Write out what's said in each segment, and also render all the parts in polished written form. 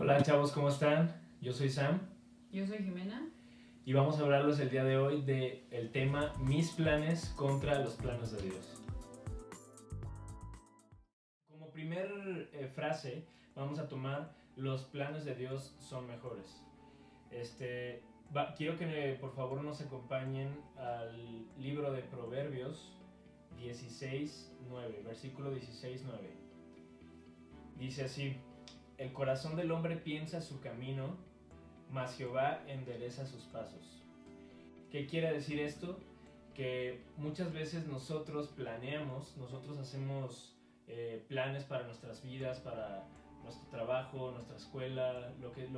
Hola chavos, ¿cómo están? Yo soy Sam Yo soy Jimena. y vamos a hablarles el día de hoy de el tema mis planes contra los planes de Dios. Como primer frase vamos a tomar los planes de Dios son mejores. Quiero que por favor nos acompañen al libro de Proverbios 16:9, versículo 16:9. Dice así: el corazón del hombre piensa su camino, mas Jehová endereza sus pasos. ¿Qué quiere decir esto? Que muchas veces nosotros planeamos, nosotros hacemos planes para nuestras vidas, para nuestro trabajo, nuestra escuela,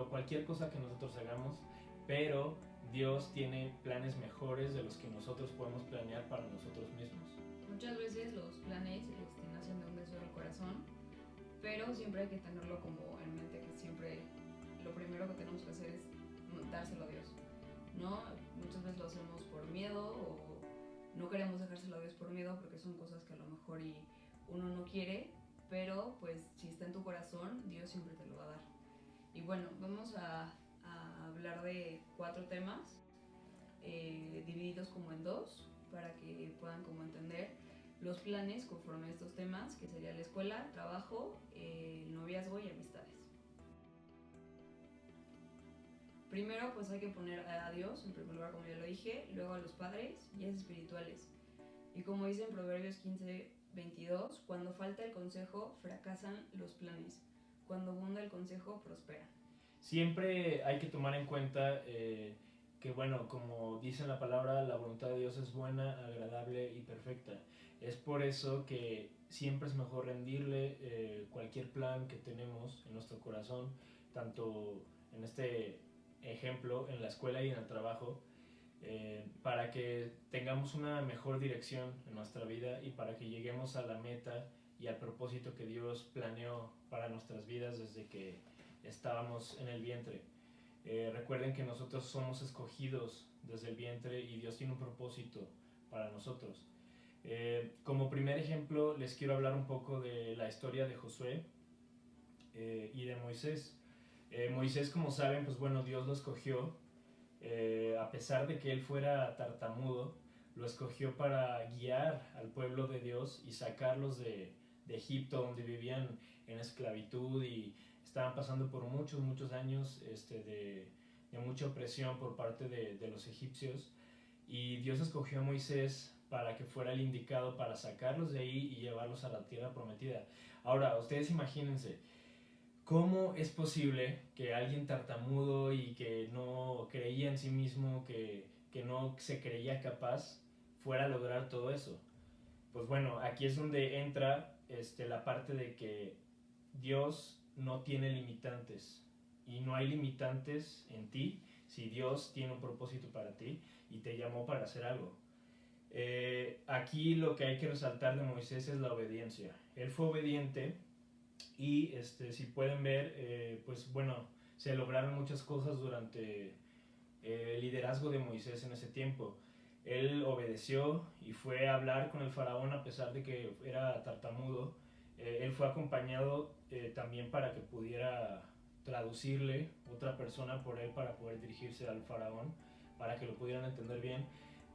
cualquier cosa que nosotros hagamos, pero Dios tiene planes mejores de los que nosotros podemos planear para nosotros mismos. Muchas veces los planes nacen de un deseo del corazón, pero siempre hay que tenerlo como en mente, que siempre lo primero que tenemos que hacer es dárselo a Dios, ¿no? Muchas veces lo hacemos por miedo o no queremos dejárselo a Dios por miedo porque son cosas que a lo mejor uno no quiere, pero pues si está en tu corazón, Dios siempre te lo va a dar. Y bueno, vamos a hablar de 4 temas divididos como en 2 para que puedan como entender los planes conforme a estos temas, que sería la escuela, trabajo, el noviazgo y amistades. Primero pues hay que poner a Dios en primer lugar, como ya lo dije, luego a los padres y a los espirituales. Y como dice en Proverbios 15:22, cuando falta el consejo fracasan los planes, cuando abunda el consejo prospera. Siempre hay que tomar en cuenta que, bueno, como dice la palabra, la voluntad de Dios es buena, agradable y perfecta. Es por eso que siempre es mejor rendirle cualquier plan que tenemos en nuestro corazón, tanto en este ejemplo, en la escuela y en el trabajo, para que tengamos una mejor dirección en nuestra vida y para que lleguemos a la meta y al propósito que Dios planeó para nuestras vidas desde que estábamos en el vientre. Recuerden que nosotros somos escogidos desde el vientre y Dios tiene un propósito para nosotros. Como primer ejemplo les quiero hablar un poco de la historia de Josué y de Moisés. Moisés, como saben, pues bueno, Dios lo escogió, a pesar de que él fuera tartamudo, lo escogió para guiar al pueblo de Dios y sacarlos de Egipto, donde vivían en esclavitud y estaban pasando por muchos años de mucha opresión por parte de los egipcios. Y Dios escogió a Moisés para que fuera el indicado para sacarlos de ahí y llevarlos a la tierra prometida. Ahora, ustedes imagínense, ¿cómo es posible que alguien tartamudo y que no creía en sí mismo, que no se creía capaz, fuera a lograr todo eso? Pues bueno, aquí es donde entra la parte de que Dios no tiene limitantes y no hay limitantes en ti si Dios tiene un propósito para ti y te llamó para hacer algo. Aquí lo que hay que resaltar de Moisés es la obediencia. Él fue obediente y si pueden ver, pues bueno, se lograron muchas cosas durante el liderazgo de Moisés en ese tiempo. Él obedeció y fue a hablar con el faraón a pesar de que era tartamudo. Él fue acompañado también para que pudiera traducirle otra persona por él para poder dirigirse al faraón, para que lo pudieran entender bien.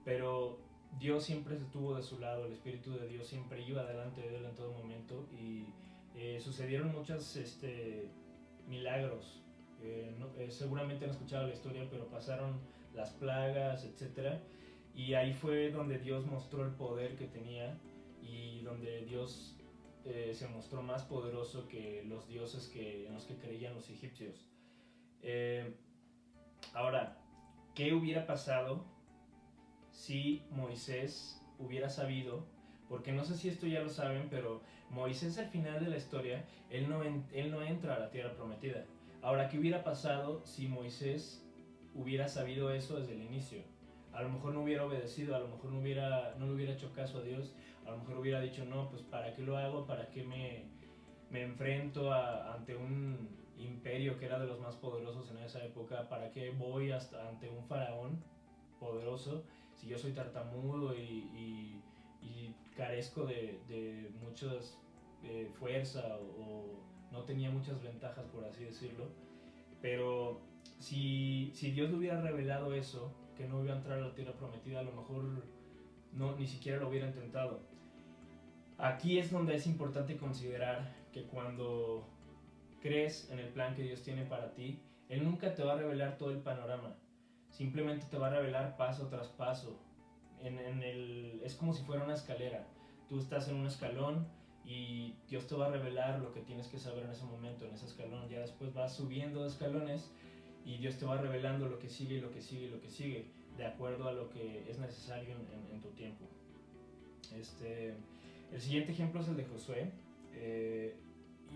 Pero Dios siempre estuvo de su lado, el Espíritu de Dios siempre iba delante de él en todo momento y sucedieron muchos milagros. Seguramente han escuchado la historia, pero pasaron las plagas, etcétera, y ahí fue donde Dios mostró el poder que tenía y donde Dios se mostró más poderoso que los dioses en los que creían los egipcios. Eh, Ahora, ¿qué hubiera pasado si Moisés hubiera sabido? Porque no sé si esto ya lo saben, pero Moisés al final de la historia, él no entra a la tierra prometida. Ahora, ¿qué hubiera pasado si Moisés hubiera sabido eso desde el inicio? A lo mejor no hubiera obedecido, a lo mejor no le hubiera hecho caso a Dios, a lo mejor hubiera dicho, no, pues ¿para qué lo hago? ¿Para qué me enfrento ante un imperio que era de los más poderosos en esa época? ¿Para qué voy hasta ante un faraón poderoso si yo soy tartamudo y carezco de muchas fuerza o no tenía muchas ventajas, por así decirlo? Pero si Dios le hubiera revelado eso, que no iba a entrar a la tierra prometida, a lo mejor ni siquiera lo hubiera intentado. Aquí es donde es importante considerar que cuando crees en el plan que Dios tiene para ti, Él nunca te va a revelar todo el panorama. Simplemente te va a revelar paso tras paso. Es como si fuera una escalera. Tú estás en un escalón y Dios te va a revelar lo que tienes que saber en ese momento, en ese escalón. Ya después vas subiendo escalones y Dios te va revelando lo que sigue y lo que sigue y lo que sigue, de acuerdo a lo que es necesario en tu tiempo. El siguiente ejemplo es el de Josué.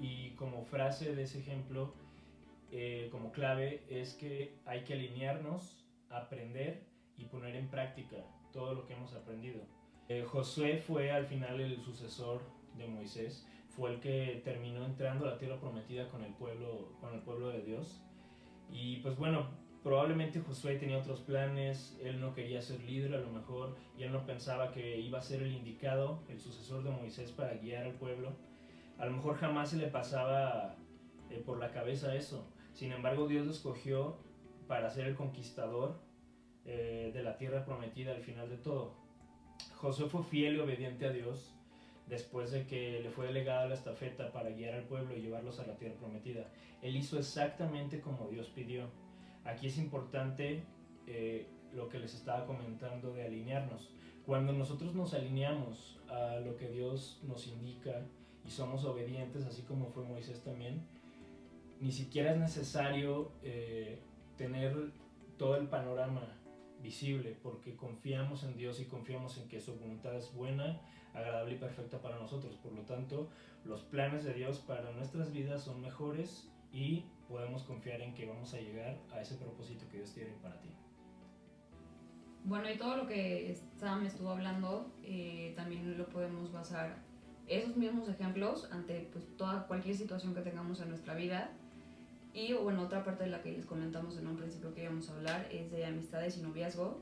Y como frase de ese ejemplo, como clave, es que hay que alinearnos, aprender y poner en práctica todo lo que hemos aprendido. Josué fue al final el sucesor de Moisés, fue el que terminó entrando a la tierra prometida con el pueblo de Dios. Y pues bueno, probablemente Josué tenía otros planes, él no quería ser líder a lo mejor, y él no pensaba que iba a ser el indicado, el sucesor de Moisés para guiar al pueblo. A lo mejor jamás se le pasaba por la cabeza eso. Sin embargo, Dios lo escogió para ser el conquistador de la tierra prometida al final de todo. Josué fue fiel y obediente a Dios después de que le fue delegada la estafeta para guiar al pueblo y llevarlos a la tierra prometida. Él hizo exactamente como Dios pidió. Aquí es importante lo que les estaba comentando de alinearnos. Cuando nosotros nos alineamos a lo que Dios nos indica y somos obedientes, así como fue Moisés también, ni siquiera es necesario tener todo el panorama visible, porque confiamos en Dios y confiamos en que su voluntad es buena, agradable y perfecta para nosotros. Por lo tanto, los planes de Dios para nuestras vidas son mejores y podemos confiar en que vamos a llegar a ese propósito que Dios tiene para ti. Bueno, y todo lo que Sam estuvo hablando, también lo podemos basar esos mismos ejemplos ante pues, cualquier situación que tengamos en nuestra vida. Y bueno, otra parte de la que les comentamos en un principio que íbamos a hablar es de amistades y noviazgo.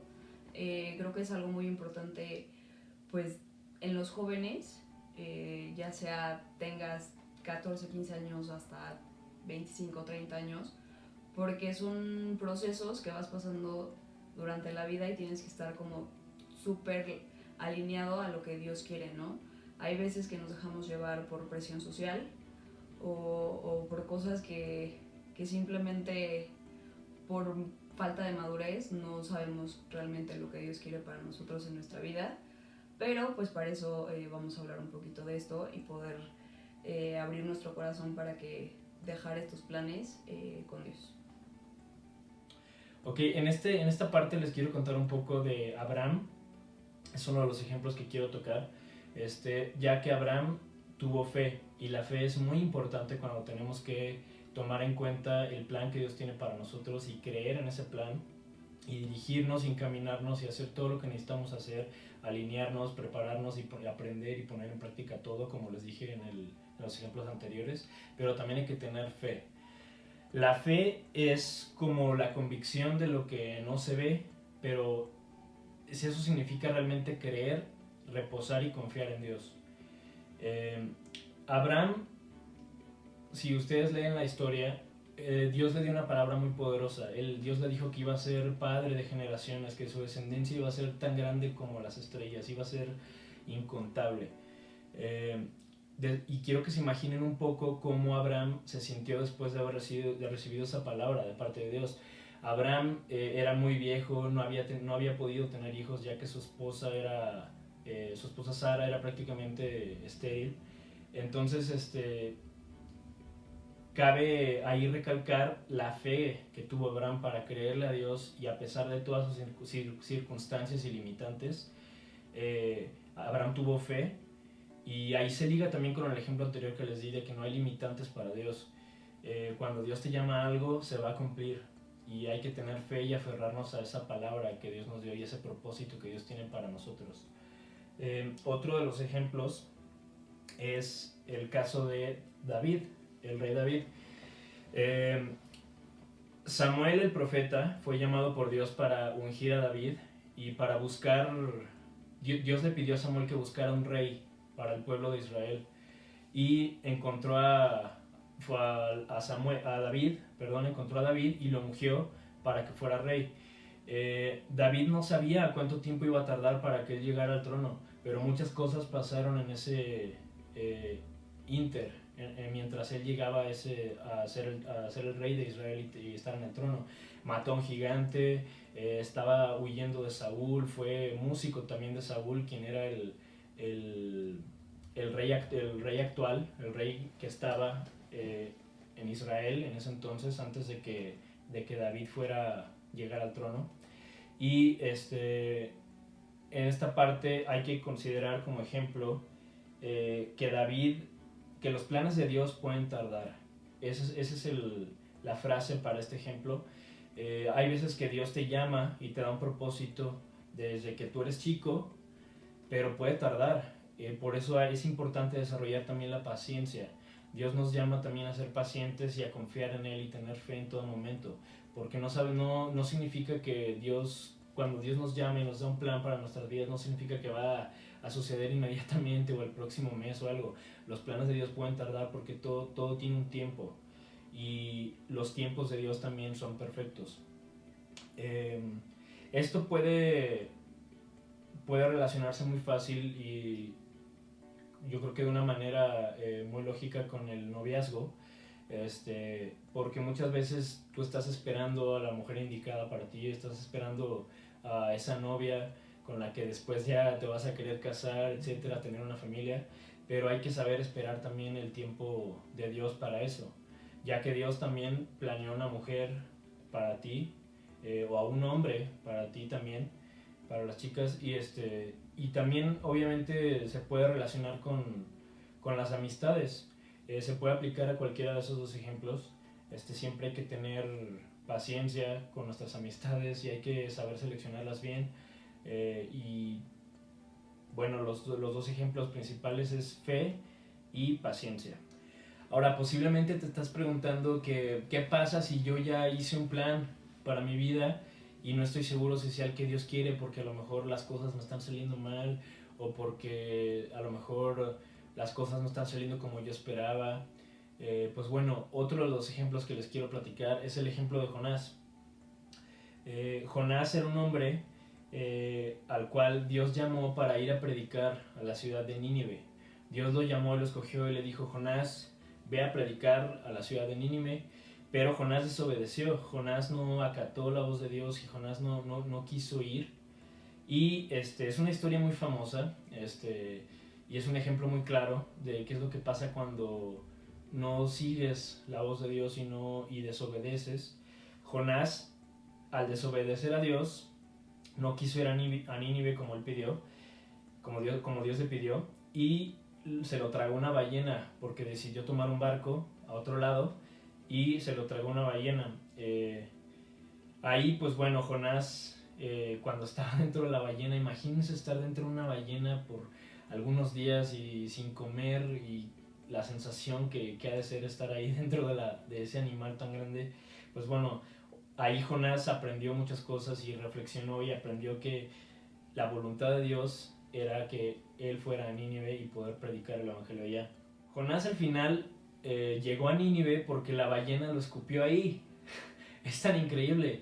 Creo que es algo muy importante pues en los jóvenes, ya sea tengas 14, 15 años hasta 25, 30 años, porque son procesos que vas pasando durante la vida y tienes que estar como súper alineado a lo que Dios quiere, ¿no? Hay veces que nos dejamos llevar por presión social o por cosas que simplemente por falta de madurez no sabemos realmente lo que Dios quiere para nosotros en nuestra vida, pero pues para eso vamos a hablar un poquito de esto y poder abrir nuestro corazón para que dejar estos planes con Dios. Ok, en esta parte les quiero contar un poco de Abraham. Es uno de los ejemplos que quiero tocar, ya que Abraham tuvo fe, y la fe es muy importante cuando tenemos que tomar en cuenta el plan que Dios tiene para nosotros y creer en ese plan y dirigirnos, encaminarnos y hacer todo lo que necesitamos hacer, alinearnos, prepararnos y aprender y poner en práctica todo, como les dije en los ejemplos anteriores. Pero también hay que tener fe. La fe es como la convicción de lo que no se ve, pero eso significa realmente creer, reposar y confiar en Dios. Abraham, si ustedes leen la historia, Dios le dio una palabra muy poderosa. Dios le dijo que iba a ser padre de generaciones, que su descendencia iba a ser tan grande como las estrellas, iba a ser incontable. Y quiero que se imaginen un poco cómo Abraham se sintió después de haber recibido esa palabra de parte de Dios. Abraham era muy viejo, no había podido tener hijos, ya que su esposa Sara era prácticamente estéril. Entonces, cabe ahí recalcar la fe que tuvo Abraham para creerle a Dios, y a pesar de todas sus circunstancias y limitantes, Abraham tuvo fe. Y ahí se liga también con el ejemplo anterior que les di de que no hay limitantes para Dios. Cuando Dios te llama a algo, se va a cumplir, y hay que tener fe y aferrarnos a esa palabra que Dios nos dio y ese propósito que Dios tiene para nosotros. Otro de los ejemplos es el caso de David, el rey David. Samuel el profeta fue llamado por Dios para ungir a David y para buscar. Dios le pidió a Samuel que buscara un rey para el pueblo de Israel, y fue a David, perdón, encontró a David y lo ungió para que fuera rey. David no sabía cuánto tiempo iba a tardar para que él llegara al trono, pero muchas cosas pasaron en ese inter, mientras él llegaba a ser el rey de Israel y estar en el trono. Mató a un gigante, estaba huyendo de Saúl, fue músico también de Saúl, quien era el rey actual, el rey que estaba en Israel en ese entonces, antes de que David llegara al trono. Y en esta parte hay que considerar como ejemplo que los planes de Dios pueden tardar. Esa es la frase para este ejemplo. Hay veces que Dios te llama y te da un propósito desde que tú eres chico, pero puede tardar. Por eso es importante desarrollar también la paciencia. Dios nos llama también a ser pacientes y a confiar en Él y tener fe en todo momento, porque no significa que cuando Dios nos llama y nos da un plan para nuestras vidas, no significa que va a suceder inmediatamente o el próximo mes o algo. Los planes de Dios pueden tardar porque todo tiene un tiempo, y los tiempos de Dios también son perfectos. Esto puede relacionarse muy fácil y yo creo que de una manera muy lógica con el noviazgo, porque muchas veces tú estás esperando a la mujer indicada para ti, estás esperando a esa novia con la que después ya te vas a querer casar, etcétera, tener una familia, pero hay que saber esperar también el tiempo de Dios para eso, ya que Dios también planeó una mujer para ti, o a un hombre para ti también, para las chicas, y también obviamente se puede relacionar con las amistades. Se puede aplicar a cualquiera de esos dos ejemplos. Siempre hay que tener paciencia con nuestras amistades y hay que saber seleccionarlas bien. Y bueno, los dos ejemplos principales es fe y paciencia. Ahora, posiblemente te estás preguntando qué pasa si yo ya hice un plan para mi vida y no estoy seguro si sea el que Dios quiere, porque a lo mejor las cosas me están saliendo mal, o porque a lo mejor las cosas no están saliendo como yo esperaba. Pues bueno, otro de los ejemplos que les quiero platicar es el ejemplo de Jonás. Jonás era un hombre al cual Dios llamó para ir a predicar a la ciudad de Nínive. Dios lo llamó, lo escogió y le dijo: Jonás, ve a predicar a la ciudad de Nínive. Pero Jonás desobedeció, Jonás no acató la voz de Dios y Jonás no quiso ir. Y es una historia muy famosa, y es un ejemplo muy claro de qué es lo que pasa cuando no sigues la voz de Dios y desobedeces. Jonás, al desobedecer a Dios, no quiso ir a Nínive como él pidió, como Dios le pidió, y se lo tragó una ballena porque decidió tomar un barco a otro lado y se lo tragó una ballena. Ahí pues bueno, Jonás, cuando estaba dentro de la ballena, imagínense estar dentro de una ballena por algunos días y sin comer, y la sensación que ha de ser estar ahí dentro de ese animal tan grande. Pues bueno, ahí Jonás aprendió muchas cosas y reflexionó y aprendió que la voluntad de Dios era que él fuera a Nínive y poder predicar el evangelio allá. Jonás al final llegó a Nínive porque la ballena lo escupió ahí. Es tan increíble.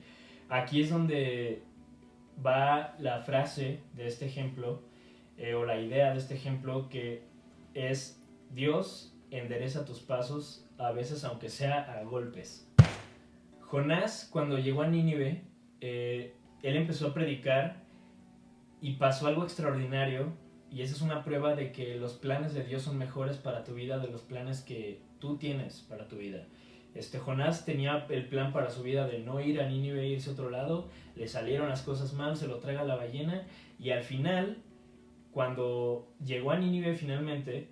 Aquí es donde va la frase de este ejemplo, o la idea de este ejemplo, que es: Dios endereza tus pasos, a veces aunque sea a golpes. Jonás, cuando llegó a Nínive, él empezó a predicar y pasó algo extraordinario, y esa es una prueba de que los planes de Dios son mejores para tu vida de los planes que tú tienes para tu vida. Jonás tenía el plan para su vida de no ir a Nínive e irse a otro lado, le salieron las cosas mal, se lo traga la ballena, y al final, cuando llegó a Nínive finalmente,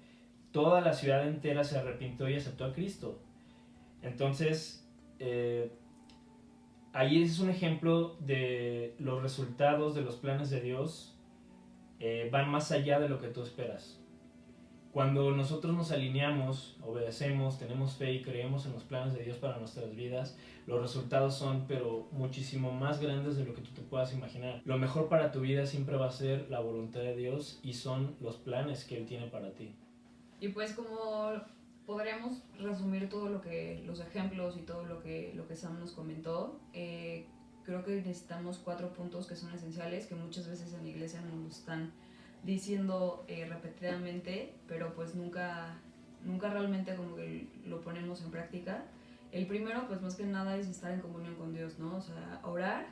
toda la ciudad entera se arrepintió y aceptó a Cristo. Entonces, ahí es un ejemplo de los resultados de los planes de Dios, van más allá de lo que tú esperas. Cuando nosotros nos alineamos, obedecemos, tenemos fe y creemos en los planes de Dios para nuestras vidas, los resultados son pero muchísimo más grandes de lo que tú te puedas imaginar. Lo mejor para tu vida siempre va a ser la voluntad de Dios y son los planes que Él tiene para ti. Y pues como podríamos resumir todo lo que, los ejemplos y todo lo que Sam nos comentó. Creo que necesitamos 4 puntos que son esenciales, que muchas veces en la iglesia nos lo están diciendo repetidamente, pero pues nunca realmente como que lo ponemos en práctica. El primero, pues más que nada, es estar en comunión con Dios, ¿no? O sea, orar,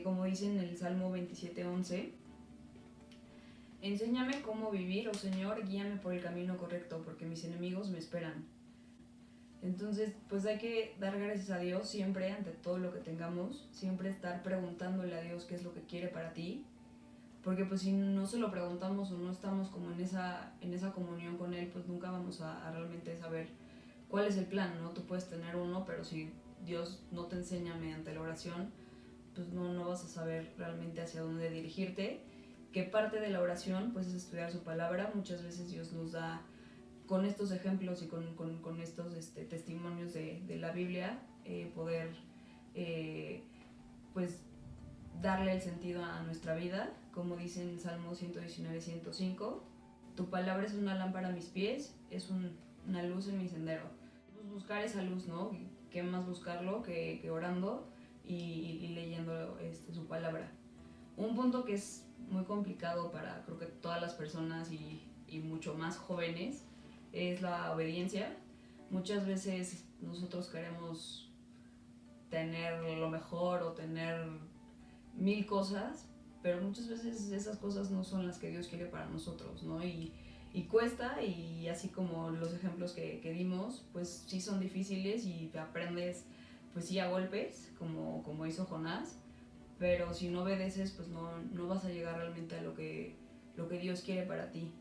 como dice en el Salmo 27:11, enséñame cómo vivir, oh Señor, guíame por el camino correcto, porque mis enemigos me esperan. Entonces, pues hay que dar gracias a Dios siempre ante todo lo que tengamos, siempre estar preguntándole a Dios qué es lo que quiere para ti, porque pues si no se lo preguntamos o no estamos como en esa comunión con Él, pues nunca vamos a realmente saber cuál es el plan, ¿no? Tú puedes tener uno, pero si Dios no te enseña mediante la oración, pues no vas a saber realmente hacia dónde dirigirte. Que parte de la oración pues es estudiar su palabra. Muchas veces Dios nos da, con estos ejemplos y con estos testimonios de la Biblia, poder pues darle el sentido a nuestra vida, como dice en Salmo 119:105, tu palabra es una lámpara a mis pies, es una luz en mi sendero. Pues buscar esa luz, ¿no? ¿Qué más buscarlo que orando y leyendo su palabra? Un punto que es muy complicado para creo que todas las personas y mucho más jóvenes es la obediencia. Muchas veces nosotros queremos tener lo mejor o tener 1000 cosas, pero muchas veces esas cosas no son las que Dios quiere para nosotros, ¿no? Y cuesta, y así como los ejemplos que dimos, pues sí son difíciles y te aprendes, pues sí, a golpes, como hizo Jonás, pero si no obedeces, pues no vas a llegar realmente a lo que Dios quiere para ti.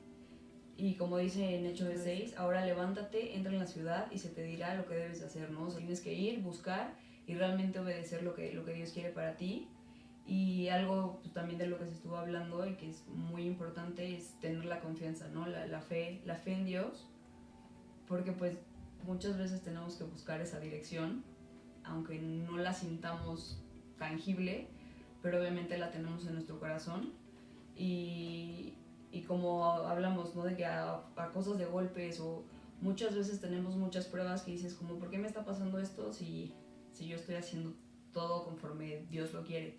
Y como dice en Hechos 6, ahora levántate, entra en la ciudad y se te dirá lo que debes de hacer, ¿no? O sea, tienes que ir, buscar y realmente obedecer lo que Dios quiere para ti. Y algo pues, también de lo que se estuvo hablando y que es muy importante es tener la confianza, ¿no? La fe en Dios, porque pues muchas veces tenemos que buscar esa dirección, aunque no la sintamos tangible, pero obviamente la tenemos en nuestro corazón. Y como hablamos, ¿no? De que a cosas de golpes o muchas veces tenemos muchas pruebas que dices como, ¿por qué me está pasando esto si yo estoy haciendo todo conforme Dios lo quiere?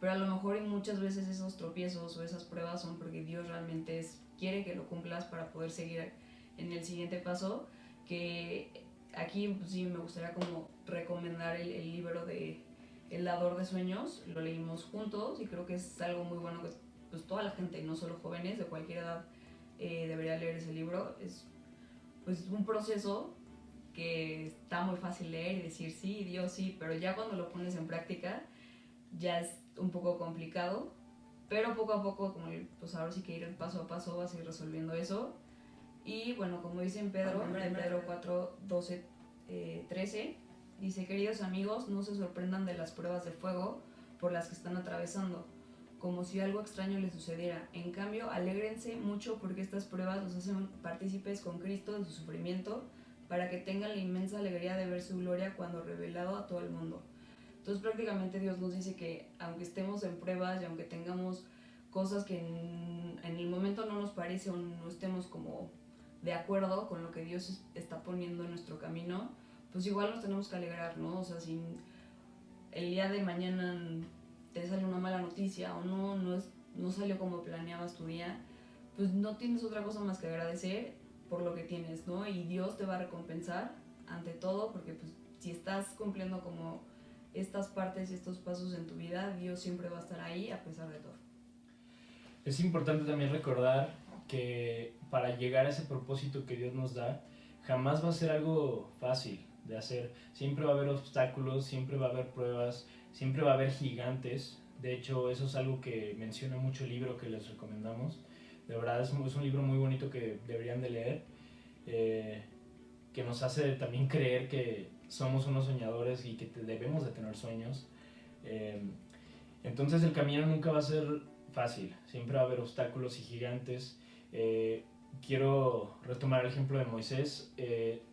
Pero a lo mejor y muchas veces esos tropiezos o esas pruebas son porque Dios realmente quiere que lo cumplas para poder seguir en el siguiente paso. Que aquí pues, sí me gustaría como recomendar el libro de El dador de sueños. Lo leímos juntos y creo que es algo muy bueno que pues toda la gente, no solo jóvenes, de cualquier edad debería leer ese libro. Es pues un proceso que está muy fácil leer y decir sí, Dios sí, pero ya cuando lo pones en práctica ya es un poco complicado, pero poco a poco, como pues ahora sí que ir paso a paso vas a ir resolviendo eso. Y bueno, como dice en Pedro 4:12, 13, dice, queridos amigos, no se sorprendan de las pruebas de fuego por las que están atravesando, como si algo extraño les sucediera. En cambio, alégrense mucho porque estas pruebas los hacen partícipes con Cristo en su sufrimiento, para que tengan la inmensa alegría de ver su gloria cuando revelado a todo el mundo. Entonces prácticamente Dios nos dice que aunque estemos en pruebas y aunque tengamos cosas que en el momento no nos parece o no estemos como de acuerdo con lo que Dios está poniendo en nuestro camino, pues igual nos tenemos que alegrar, ¿no? O sea, si el día de mañana te sale una mala noticia o no salió como planeabas tu día, pues no tienes otra cosa más que agradecer por lo que tienes, ¿no? Y Dios te va a recompensar ante todo, porque pues si estás cumpliendo como estas partes y estos pasos en tu vida, Dios siempre va a estar ahí a pesar de todo. Es importante también recordar que para llegar a ese propósito que Dios nos da, jamás va a ser algo fácil de hacer. Siempre va a haber obstáculos, siempre va a haber pruebas, siempre va a haber gigantes. De hecho, eso es algo que menciona mucho el libro que les recomendamos. De verdad es un libro muy bonito que deberían de leer, que nos hace también creer que somos unos soñadores y que debemos de tener sueños. Entonces el camino nunca va a ser fácil, siempre va a haber obstáculos y gigantes. Quiero retomar el ejemplo de Moisés.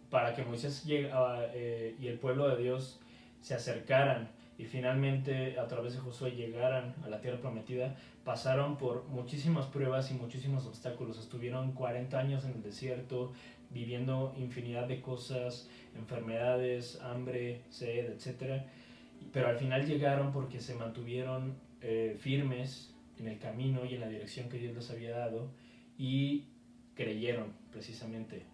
Para que Moisés y el pueblo de Dios se acercaran y finalmente a través de Josué llegaran a la tierra prometida, pasaron por muchísimas pruebas y muchísimos obstáculos. Estuvieron 40 años en el desierto, viviendo infinidad de cosas, enfermedades, hambre, sed, etc. Pero al final llegaron porque se mantuvieron firmes en el camino y en la dirección que Dios les había dado y creyeron precisamente.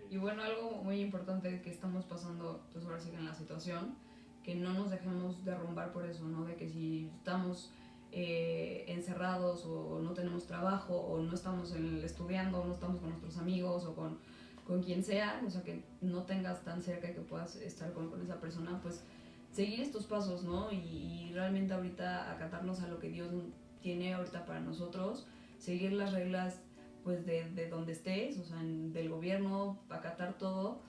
Y bueno, algo muy importante que estamos pasando, pues ahora sí que en la situación, que no nos dejemos derrumbar por eso, ¿no? De que si estamos encerrados o no tenemos trabajo o no estamos estudiando, no estamos con nuestros amigos o con quien sea, o sea, que no tengas tan cerca que puedas estar con esa persona, pues seguir estos pasos, ¿no? Y realmente ahorita acatarnos a lo que Dios tiene ahorita para nosotros, seguir las reglas pues de donde estés, o sea, del gobierno, acatar todo,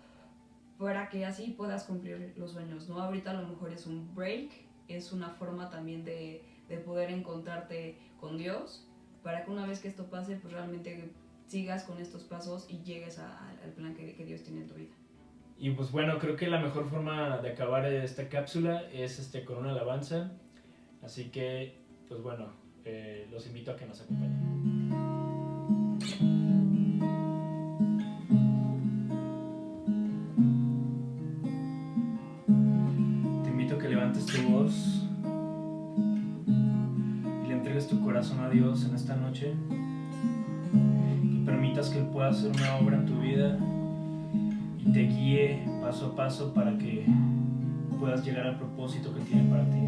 para que así puedas cumplir los sueños, ¿no? Ahorita a lo mejor es un break, es una forma también de poder encontrarte con Dios, para que una vez que esto pase, pues realmente sigas con estos pasos y llegues al plan que Dios tiene en tu vida. Y pues bueno, creo que la mejor forma de acabar esta cápsula es con una alabanza, así que pues bueno, los invito a que nos acompañen. Te invito a que levantes tu voz y le entregues tu corazón a Dios en esta noche, que permitas que Él pueda hacer una obra en tu vida y te guíe paso a paso para que puedas llegar al propósito que tiene para ti.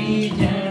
brilla